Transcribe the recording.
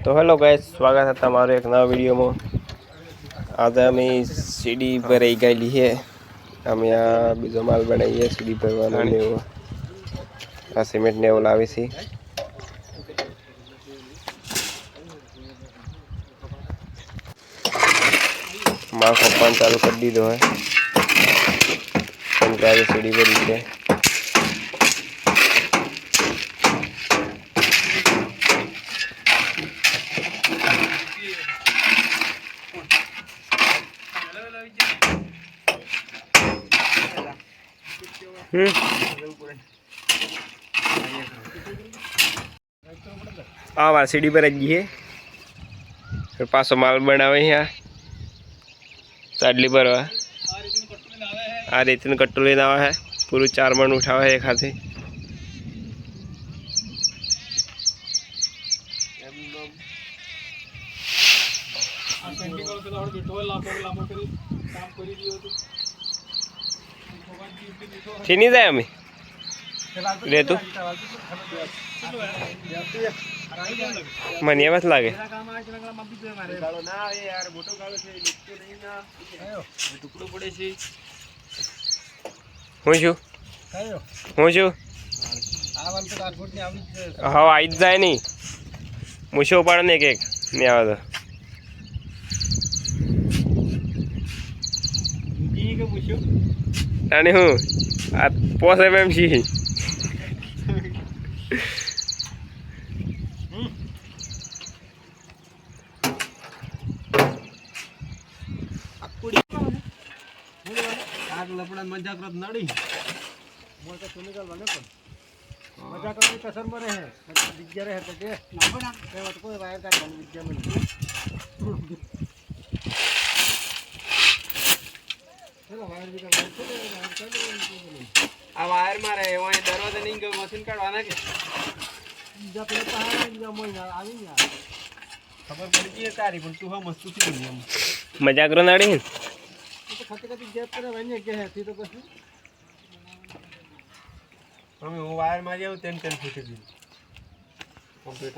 तो hello guys, स्वागत है तुम्हारे एक नवा वीडियो में। आज अमी सीडी भराई गई है। हम यहाँ बीजो माल बनाइए सीडी भरवानो ने वो आ सीमेंट ने वो लावी सी। माल खपान चालू कर दी दो है। उनके आगे सीडी भरी है। आ सीडी पर जी है। फिर पासो माल बनावे यहाँ चाडली पर आ रेतीन कट्टू लेने आवा है। पूरी 4 मन उठावा है एक हाथे। नहीं जाए अमी रे तू मनिया बस लागे हाँ आई जाए नहीं मुशो उपाड़ एक एक नहीं आवा तो हूँ आ 5 mm छी मजा करत नड़ी मोर का केमिकल बने पण मजा करत कसर बरे है दिग्गे रहे तो के ना ते कोई वायर का बन दिग्गे में चलो वायर भी का आ वायर मारे वही दरवाजा नहीं के मशीन काटवाना के जब पे पहाड़ में जब मोई आवी ना खबर पड़ गई है तारी पण तू हम मस्त थी बोली मजा करो नाड़ी तो खते खते गैप करे वने के है थी तो बस हमें वो वायर मारिया 10 फुट की कंप्लीट